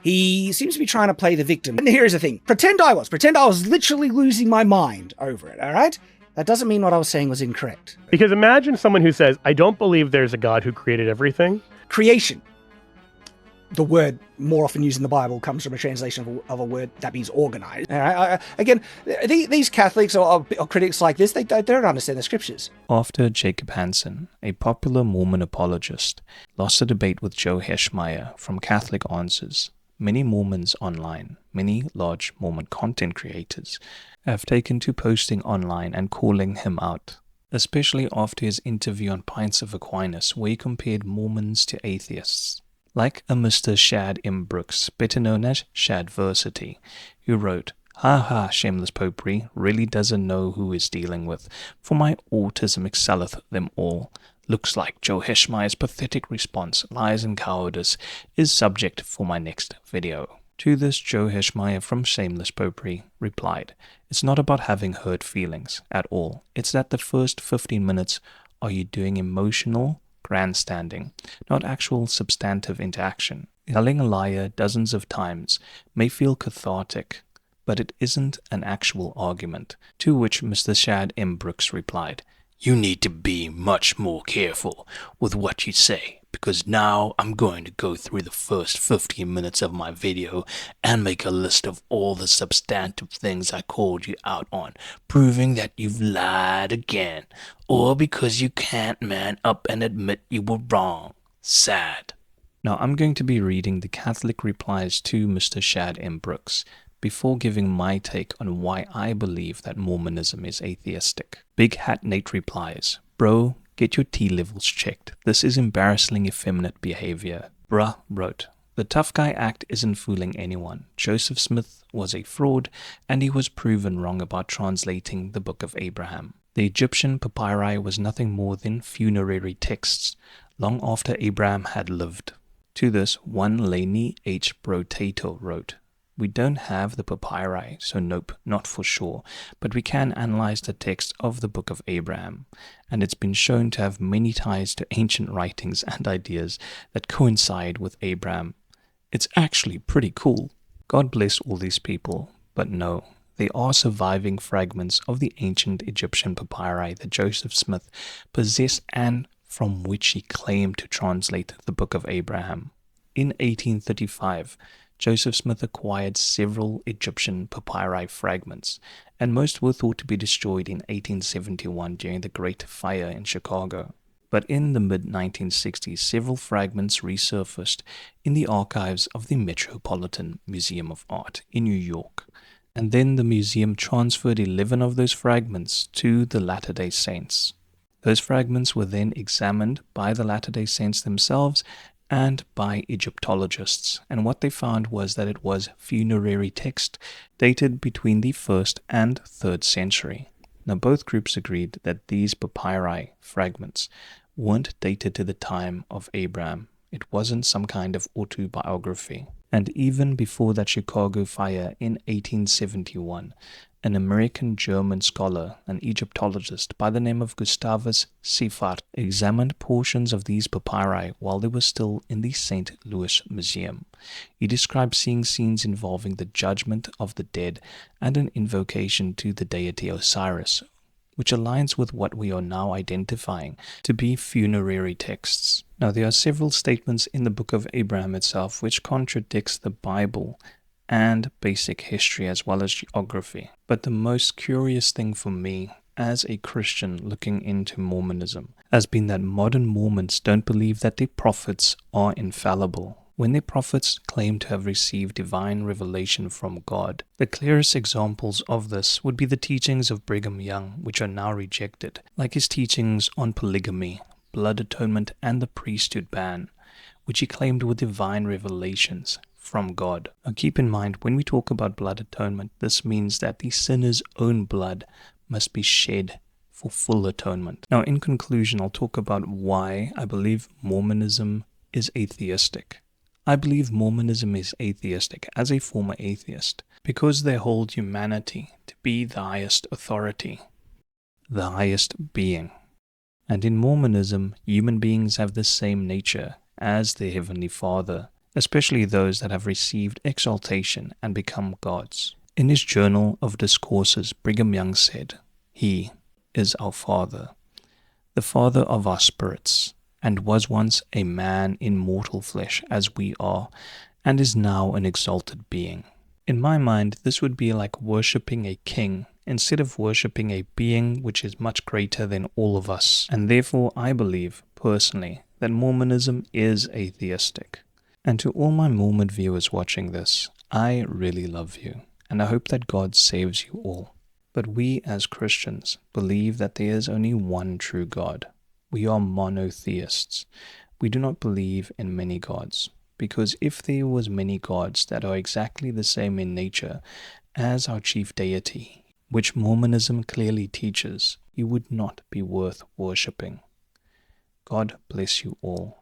He seems to be trying to play the victim. And here's the thing. Pretend I was literally losing my mind over it, all right? That doesn't mean what I was saying was incorrect. Because imagine someone who says, I don't believe there's a God who created everything. Creation. The word more often used in the Bible comes from a translation of a word that means organized. Again, these Catholics or critics like this, they don't understand the scriptures. After Jacob Hansen, a popular Mormon apologist, lost a debate with Joe Heschmeyer from Catholic Answers, many Mormons online, many large Mormon content creators, have taken to posting online and calling him out, especially after his interview on Pints of Aquinas, where he compared Mormons to atheists. Like a Mr. Shad M. Brooks, better known as Shadiversity, who wrote, "Ha, Shameless Popery really doesn't know who he's dealing with, for my autism excelleth them all. Looks like Joe Heschmeyer's pathetic response, lies and cowardice, is subject for my next video." To this, Joe Heschmeyer from Shameless Popery replied, "It's not about having hurt feelings at all. It's that the first 15 minutes are you doing emotional grandstanding, not actual substantive interaction. Telling a liar dozens of times may feel cathartic, but it isn't an actual argument." To which Mr. Shad M. Brooks replied, "You need to be much more careful with what you say, because now I'm going to go through the first 15 minutes of my video and make a list of all the substantive things I called you out on, proving that you've lied again, or because you can't man up and admit you were wrong. Sad." Now I'm going to be reading the Catholic replies to Mr. Shad M. Brooks, before giving my take on why I believe that Mormonism is atheistic. Big Hat Nate replies, "Bro, get your T levels checked. This is embarrassingly effeminate behavior." Bruh wrote, "The tough guy act isn't fooling anyone. Joseph Smith was a fraud, and he was proven wrong about translating the Book of Abraham. The Egyptian papyri was nothing more than funerary texts, long after Abraham had lived." To this, one Laney H. Brotato wrote, "We don't have the papyri, so nope, not for sure, but we can analyze the text of the Book of Abraham, and it's been shown to have many ties to ancient writings and ideas that coincide with Abraham. It's actually pretty cool." God bless all these people, but no, there are surviving fragments of the ancient Egyptian papyri that Joseph Smith possessed and from which he claimed to translate the Book of Abraham. In 1835, Joseph Smith acquired several Egyptian papyri fragments, and most were thought to be destroyed in 1871 during the Great Fire in Chicago. But in the mid-1960s, several fragments resurfaced in the archives of the Metropolitan Museum of Art in New York, and then the museum transferred 11 of those fragments to the Latter-day Saints. Those fragments were then examined by the Latter-day Saints themselves and by Egyptologists, and what they found was that it was funerary text dated between the 1st and 3rd century. Now both groups agreed that these papyri fragments weren't dated to the time of Abraham. It wasn't some kind of autobiography. And even before that Chicago fire in 1871, an American-German scholar, an Egyptologist by the name of Gustavus Seifert, examined portions of these papyri while they were still in the St. Louis Museum. He described seeing scenes involving the judgment of the dead and an invocation to the deity Osiris, which aligns with what we are now identifying to be funerary texts. Now, there are several statements in the Book of Abraham itself which contradicts the Bible and basic history as well as geography. But the most curious thing for me as a Christian looking into Mormonism has been that modern Mormons don't believe that their prophets are infallible. When their prophets claim to have received divine revelation from God, the clearest examples of this would be the teachings of Brigham Young, which are now rejected, like his teachings on polygamy, blood atonement, and the priesthood ban, which he claimed were divine revelations from God. Now keep in mind, when we talk about blood atonement, this means that the sinner's own blood must be shed for full atonement. Now in conclusion, I'll talk about why I believe Mormonism is atheistic. I believe Mormonism is atheistic as a former atheist because they hold humanity to be the highest authority, the highest being. And in Mormonism, human beings have the same nature as their Heavenly Father especially those that have received exaltation and become gods. In his Journal of Discourses, Brigham Young said, "He is our Father, the Father of our spirits, and was once a man in mortal flesh as we are, and is now an exalted being." In my mind, this would be like worshipping a king instead of worshipping a being which is much greater than all of us. And therefore, I believe, personally, that Mormonism is atheistic. And to all my Mormon viewers watching this, I really love you, and I hope that God saves you all. But we as Christians believe that there is only one true God. We are monotheists. We do not believe in many gods, because if there was many gods that are exactly the same in nature as our chief deity, which Mormonism clearly teaches, you would not be worth worshipping. God bless you all.